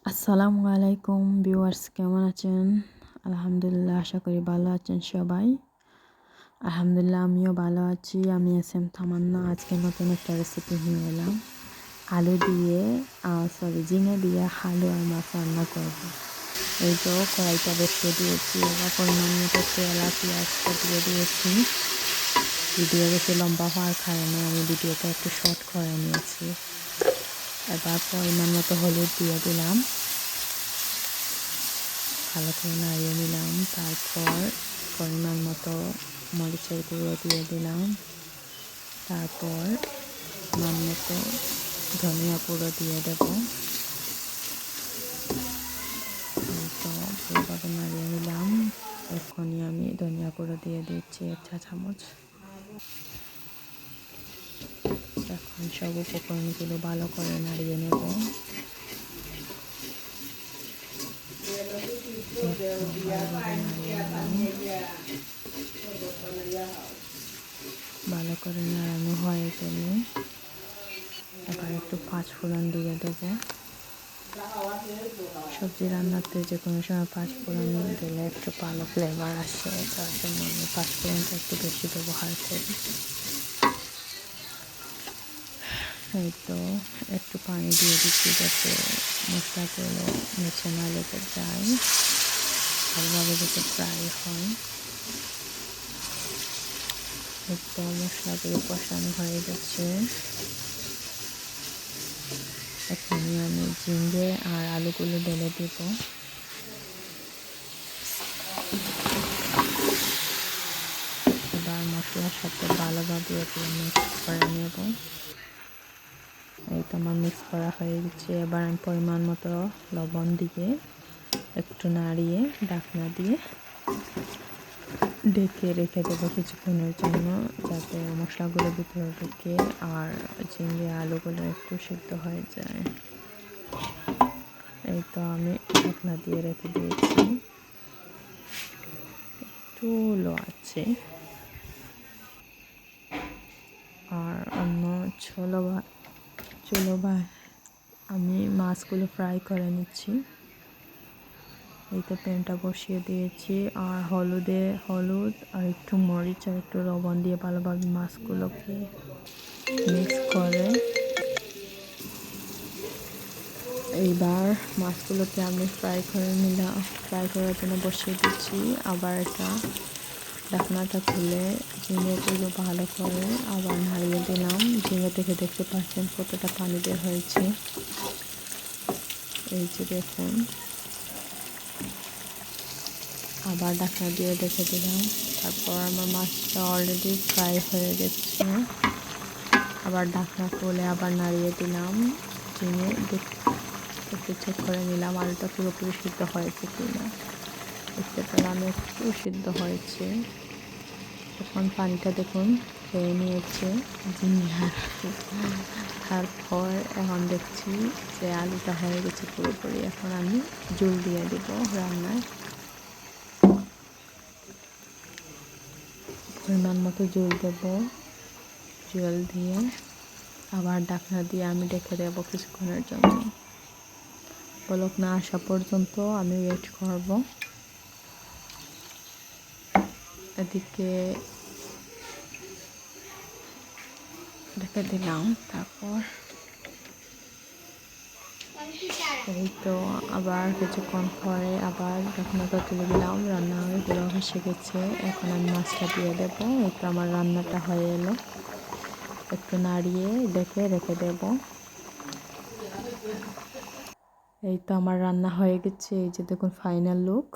আসসালামু আলাইকুম ভিউয়ার্স, কেমন আছেন? আলহামদুলিল্লাহ, আশা করি ভালো আছেন সবাই। আলহামদুলিল্লাহ, আমিও ভালো আছি। আমি এসএম তামান্না। আজকে নতুন একটা রেসিপি নিয়ে এলাম। আলু দিয়ে ঝিঙে দিয়ে আলু আর মাছ রান্না করব। এই তো কড়াইটা বসিয়ে দিয়েছি। এবার পরিমাণ মতো তেল আর পেঁয়াজটা দিয়ে দিয়েছি। ভিডিও বেশি লম্বা হওয়ার কারণে আমি ভিডিওটা একটু শর্ট করে নিয়েছি। এবার পরিমাণ মতো হলুদ দিয়ে দিলাম, ভালো করে নাড়িয়ে নিলাম। তারপর পরিমাণ মতো মরিচের গুঁড়ো দিয়ে দিলাম। তারপর মান মতো ধনিয়া গুঁড়ো দিয়ে দেব। তো ভালোভাবে নাড়িয়ে নিলাম। এখনই আমি ধনিয়া গুঁড়ো দিয়ে দিচ্ছি 1 চা চামচ। এখন সব উপকরণগুলো ভালো করে নাড়িয়ে নেব। ভালো করে নাড়ানো হয়ে গেলে এবার একটু 5 ফোড়ন দিয়ে দেবো। সবজি রান্নাতে যে কোনো সময় 5 ফোড়ন দিলে একটু ভালো ফ্লেভার আসে, তার জন্য আমি 5 ফোড়নটা একটু বেশি ব্যবহার করি। এই তো একটু পানি দিয়ে দিচ্ছি যাতে মশলাগুলো নিচে না লেগে যায়, ভালোভাবে যাতে ফ্রাই হয়। এই তো মশলাগুলো কষানো হয়ে গেছে। এখানে আমি ঝিঙে আর আলুগুলো ঢেলে দেব। এবার মশলার সাথে ভালোভাবে এগুলো মিক্স করে নেব। এই তো আমার মিক্স করা হয়ে গেছে। এবার আমি পরিমাণ মতো লবণ দিয়ে একটু নাড়িয়ে ঢাকনা দিয়ে ঢেকে রেখে দেবো কিছুক্ষণের জন্য, যাতে মশলাগুলো ভিতরে ঢুকে আর ঝিঙে আলুগুলো একটু সিদ্ধ হয়ে যায়। এই তো আমি ঢাকনা দিয়ে রেখে দিয়েছি। একটু লো আছে। আর অন্য চুলো আমি মাছগুলো ফ্রাই করে নিচ্ছি। এই তো প্যানটা বসিয়ে দিয়েছি। আর হলুদ আর একটু মরিচ আর একটু লবণ দিয়ে ভালোভাবে মাছগুলোকে মিক্স করে এইবার মাছগুলোকে আমি ফ্রাই করার জন্য বসিয়ে দিচ্ছি। আবার এটা ঢাকনাটা খুলে ঝিঙেগুলো ভালো করে আবার নাড়িয়ে দিলাম। ঝিঙে থেকে দেখতে পাচ্ছেন কতটা পানি বের হয়েছে। এই যে দেখুন, আবার ঢাকনা দিয়ে রেখে দিলাম। তারপর আমার মাছটা অলরেডি ফ্রাই হয়ে গেছে। আবার ঢাকনা খুলে আবার নাড়িয়ে দিলাম। ঝিঙে একটু চেক করে নিলাম আলুটা পুরোপুরি সিদ্ধ হয়েছে কিনা। দেখতে পেলাম একটু সিদ্ধ হয়েছে। এখন পানিটা দেখুন খেয়ে নিয়েছে ঝিঙে। তারপর এখন দেখছি যে আলুটা হয়ে গেছে পুরোপুরি। এখন আমি জল দিয়ে দেব রান্নায়। পরিমাণ মতো জল দেব। জল দিয়ে আবার ঢাকনা দিয়ে আমি ঢেকে দেবো কিছুক্ষণের জন্য। বলক না আসা পর্যন্ত আমি ওয়েট করব। এদিকে ঢেকে দিলাম। তারপর এই তো আবার কিছুক্ষণ পরে আবার ঢাকনাটা তুলে দিলাম। রান্না হয়ে পুরো ভেসে গেছে। এখন আমি মাছটা দিয়ে দেবো। এই তো আমার রান্নাটা হয়ে এলো। একটু নাড়িয়ে ঢেকে রেখে দেব। এই তো আমার রান্না হয়ে গেছে। এই যে দেখুন ফাইনাল লুক।